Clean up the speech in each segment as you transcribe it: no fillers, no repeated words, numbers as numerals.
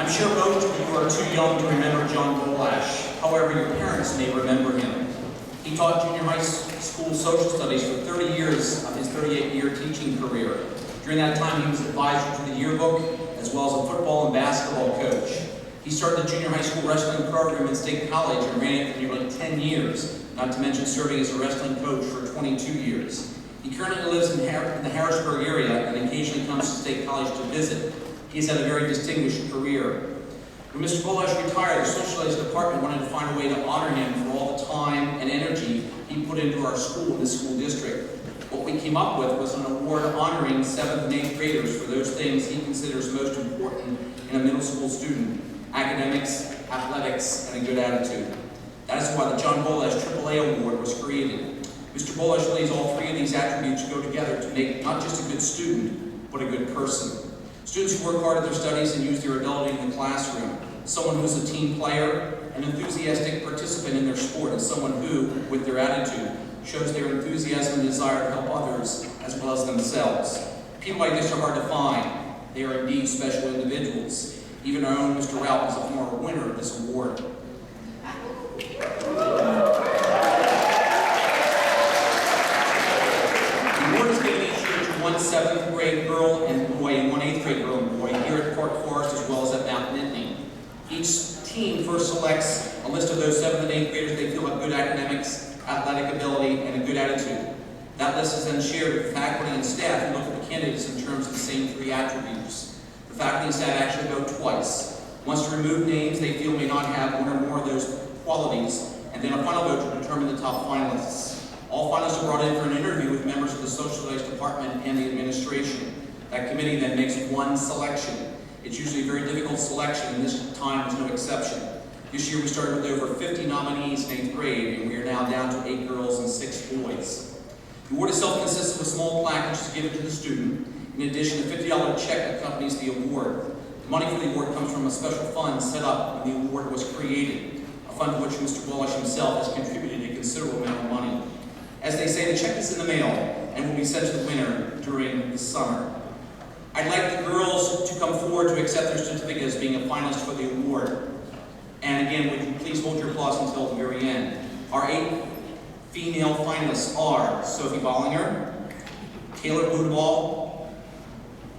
I'm sure most of you are too young to remember John Bolash. However, your parents may remember him. He taught junior high school social studies for 30 years of his 38-year teaching career. During that time, he was advisor to the yearbook, as well as a football and basketball coach. He started the junior high school wrestling program at State College and ran it for nearly 10 years, not to mention serving as a wrestling coach for 22 years. He currently lives in the Harrisburg area and occasionally comes to State College to visit. He has had a very distinguished career. When Mr. Bolash retired, the social studies department wanted to find a way to honor him for all the time and energy he put into our school in this school district. What we came up with was an award honoring 7th and 8th graders for those things he considers most important in a middle school student: academics, athletics, and a good attitude. That is why the John Bolash AAA Award was created. Mr. Bolash believes all three of these attributes go together to make not just a good student, but a good person. Students who work hard at their studies and use their ability in the classroom. Someone who's a team player, an enthusiastic participant in their sport, and someone who, with their attitude, shows their enthusiasm and desire to help others as well as themselves. People like this are hard to find. They are indeed special individuals. Even our own Mr. Ralph is a former winner of this award. One 7th grade girl and boy and one 8th grade girl and boy here at Park Forest as well as at Mount Nittany. Each team first selects a list of those 7th and 8th graders they feel have good academics, athletic ability, and a good attitude. That list is then shared with the faculty and staff who look at the candidates in terms of the same three attributes. The faculty and staff actually vote twice. Once to remove names they feel may not have one or more of those qualities, and then a final vote to determine the top finalists. All finalists are brought in for an interview with members of the social studies department and the administration. That committee then makes one selection. It's usually a very difficult selection, and this time was no exception. This year we started with over 50 nominees in 8th grade, and we are now down to 8 girls and 6 boys. The award itself consists of a small plaque which is given to the student. In addition, a $50 check accompanies the award. The money for the award comes from a special fund set up when the award was created, a fund to which Mr. Bolash himself has contributed a considerable amount of money. As they say, the check is in the mail and will be sent to the winner during the summer. I'd like the girls to come forward to accept their certificate as being a finalist for the award. And again, would you please hold your applause until the very end. Our 8 female finalists are Sophie Bollinger, Taylor Budeball,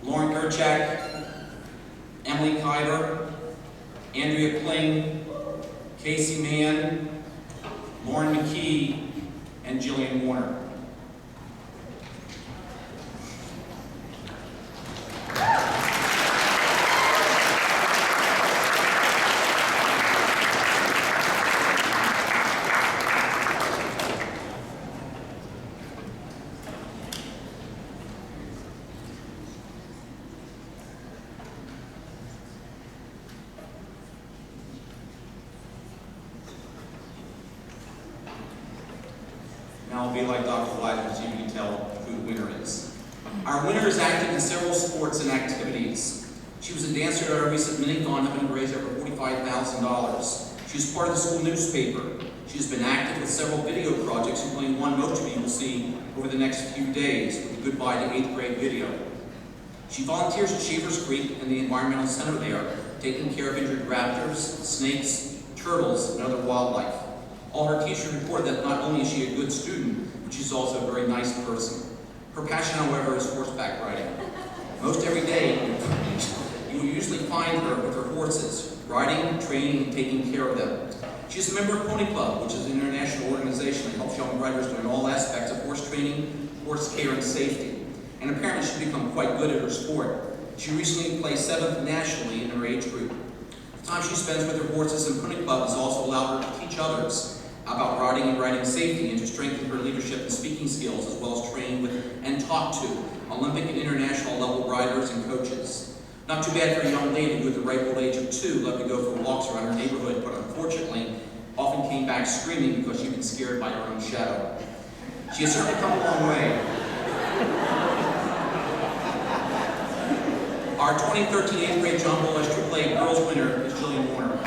Lauren Gerchak, Emily Kiver, Andrea Kling, Casey Mann, Lauren McKee, and Jillian Warner. Now I'll be like Dr. White, so you can tell who the winner is. Our winner is active in several sports and activities. She was a dancer at our recent mini-thon, having raised over $45,000. She was part of the school newspaper. She has been active with several video projects, including one most of you will see over the next few days with the Goodbye to 8th Grade video. She volunteers at Shavers Creek and the environmental center there, taking care of injured raptors, snakes, turtles, and other wildlife. All her teachers report that not only is she a good student, but she's also a very nice person. Her passion, however, is horseback riding. Most every day, you will usually find her with her horses, riding, training, and taking care of them. She's a member of Pony Club, which is an international organization that helps young riders learn all aspects of horse training, horse care, and safety. And apparently she's become quite good at her sport. She recently placed 7th nationally in her age group. The time she spends with her horses in Pony Club has also allowed her to teach others about riding and riding safety and to strengthen her leadership and speaking skills, as well as train with and talk to Olympic and international level riders and coaches. Not too bad for a young lady who at the ripe old age of 2 loved to go for walks around her neighborhood, but unfortunately often came back screaming because she'd been scared by her own shadow. She has certainly come a long way. Our 2013 8th grade John Bolash AAA girls winner is Jillian Warner.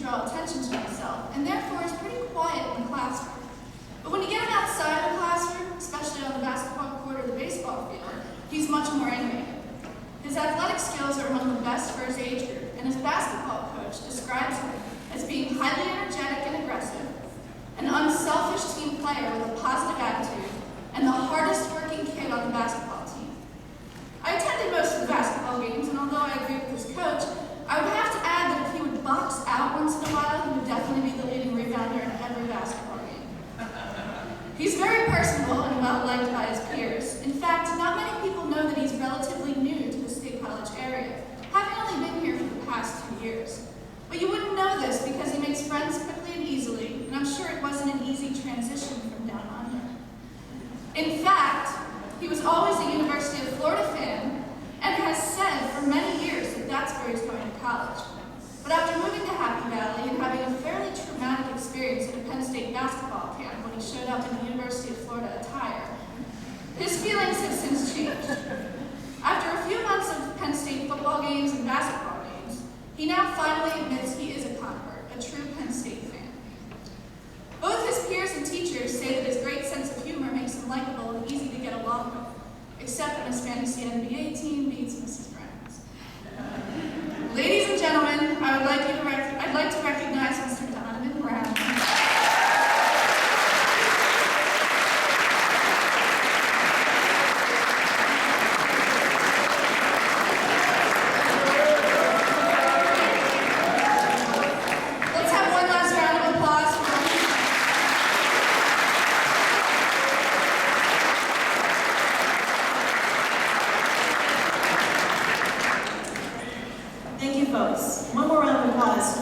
draw attention to himself, and therefore is pretty quiet in the classroom. But when you get him outside the classroom, especially on the basketball court or the baseball field, he's much more animated. His athletic skills are among the best for his age group, and his basketball coach describes him as being highly energetic and aggressive, an unselfish team player with a positive attitude, and the hardest working kid on the basketball team. I attended most of the basketball games, and although I agree with his coach, I would have to add that if he would box out once in a while, he would definitely be the leading rebounder in every basketball game. He's very personable and well-liked by his peers. In fact, not many people know that he's relatively new to the State College area, having only been here for the past 2 years. But you wouldn't know this because he makes friends quickly and easily, and I'm sure it wasn't an easy transition from down under. In fact, he was always a University of Florida fan and has said for many years that that's where he's going to college. But after moving to Happy Valley and having a fairly traumatic experience at a Penn State basketball camp when he showed up in the University of Florida attire, his feelings have since changed. After a few months of Penn State football games and basketball games, he now finally admits he is a convert, a true Penn State fan. Both his peers and teachers say that his great sense of humor makes him likable and easy to get along with, except when his fantasy NBA team beats Mrs. Brown's. Ladies and gentlemen, I'd like to recognize Mr. Donovan Brown. Let's have one last round of applause for him. Thank you, folks. One more round of applause